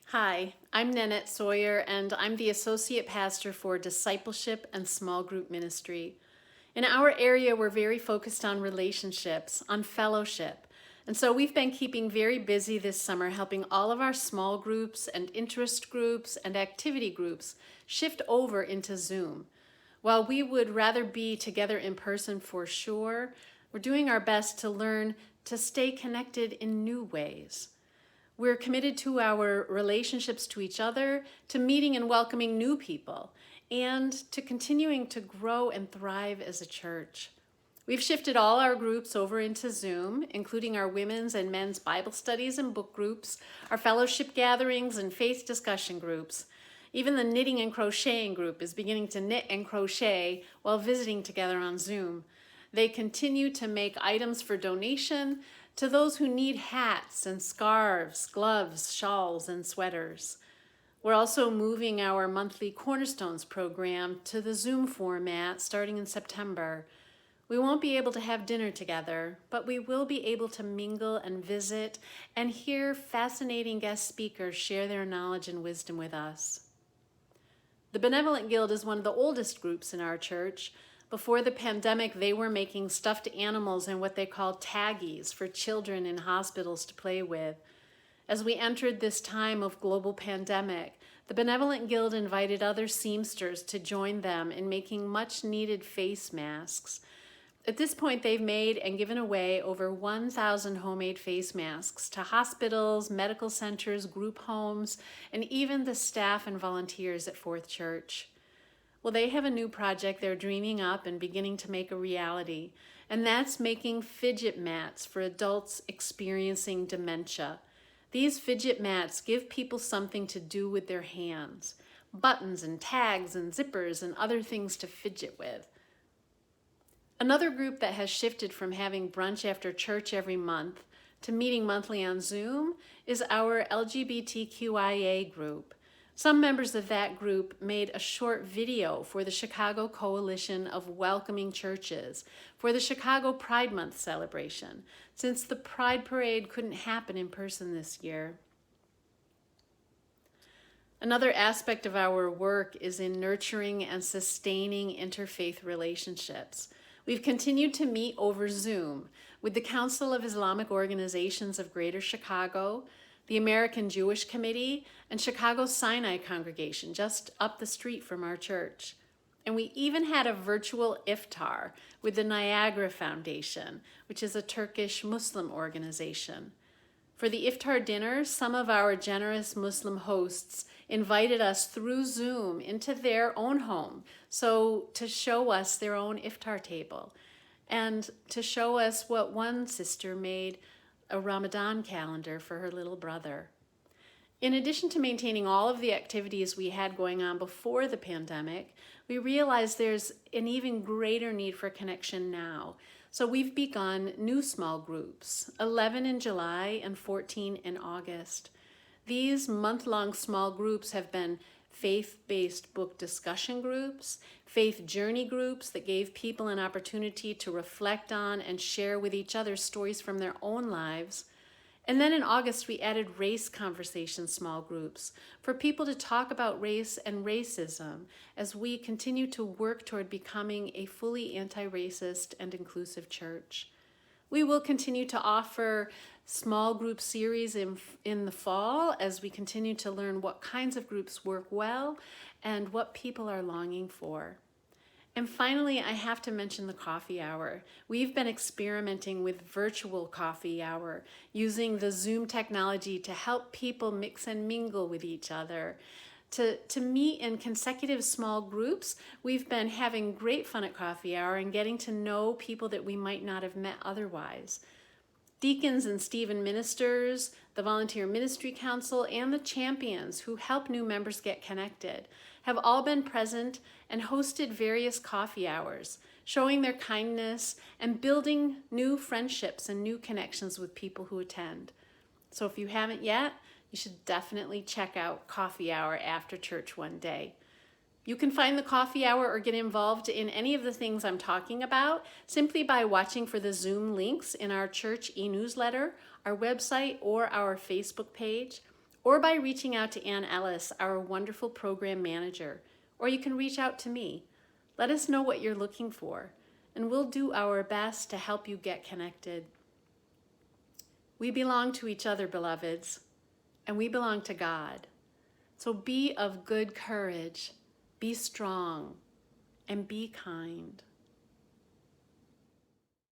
Hi, I'm Nanette Sawyer, and I'm the Associate Pastor for Discipleship and Small Group Ministry. In our area, we're very focused on relationships, on fellowship. And so we've been keeping very busy this summer helping all of our small groups and interest groups and activity groups shift over into Zoom. While we would rather be together in person for sure, we're doing our best to learn to stay connected in new ways. We're committed to our relationships to each other, to meeting and welcoming new people, and to continuing to grow and thrive as a church. We've shifted all our groups over into Zoom, including our women's and men's Bible studies and book groups, our fellowship gatherings and faith discussion groups. Even the knitting and crocheting group is beginning to knit and crochet while visiting together on Zoom. They continue to make items for donation to those who need hats and scarves, gloves, shawls, and sweaters. We're also moving our monthly Cornerstones program to the Zoom format starting in September. We won't be able to have dinner together, but we will be able to mingle and visit and hear fascinating guest speakers share their knowledge and wisdom with us. The Benevolent Guild is one of the oldest groups in our church. Before the pandemic, they were making stuffed animals and what they called taggies for children in hospitals to play with. As we entered this time of global pandemic, the Benevolent Guild invited other seamsters to join them in making much-needed face masks. At this point, they've made and given away over 1,000 homemade face masks to hospitals, medical centers, group homes, and even the staff and volunteers at Fourth Church. Well, they have a new project they're dreaming up and beginning to make a reality, and that's making fidget mats for adults experiencing dementia. These fidget mats give people something to do with their hands, buttons and tags and zippers and other things to fidget with. Another group that has shifted from having brunch after church every month to meeting monthly on Zoom is our LGBTQIA group. Some members of that group made a short video for the Chicago Coalition of Welcoming Churches for the Chicago Pride Month celebration, since the Pride Parade couldn't happen in person this year. Another aspect of our work is in nurturing and sustaining interfaith relationships. We've continued to meet over Zoom with the Council of Islamic Organizations of Greater Chicago, the American Jewish Committee, and Chicago Sinai Congregation just up the street from our church. And we even had a virtual iftar with the Niagara Foundation, which is a Turkish Muslim organization. For the iftar dinner, some of our generous Muslim hosts invited us through Zoom into their own home, so to show us their own iftar table and to show us what one sister made a Ramadan calendar for her little brother. In addition to maintaining all of the activities we had going on before the pandemic, we realized there's an even greater need for connection now. So we've begun new small groups, 11 in July and 14 in August. These month-long small groups have been faith-based book discussion groups, faith journey groups that gave people an opportunity to reflect on and share with each other stories from their own lives. And then in August, we added race conversation small groups for people to talk about race and racism as we continue to work toward becoming a fully anti-racist and inclusive church. We will continue to offer small group series in the fall as we continue to learn what kinds of groups work well and what people are longing for. And finally, I have to mention the coffee hour. We've been experimenting with virtual coffee hour, using the Zoom technology to help people mix and mingle with each other. To meet in consecutive small groups, we've been having great fun at coffee hour and getting to know people that we might not have met otherwise. Deacons and Stephen ministers, the Volunteer Ministry Council, and the champions who help new members get connected have all been present and hosted various coffee hours, showing their kindness and building new friendships and new connections with people who attend. So if you haven't yet, you should definitely check out coffee hour after church one day. You can find the coffee hour or get involved in any of the things I'm talking about simply by watching for the Zoom links in our church e-newsletter, our website, or our Facebook page. or by reaching out to Ann Ellis, our wonderful program manager, or you can reach out to me. Let us know what you're looking for, and we'll do our best to help you get connected. We belong to each other, beloveds, and we belong to God. So be of good courage, be strong, and be kind.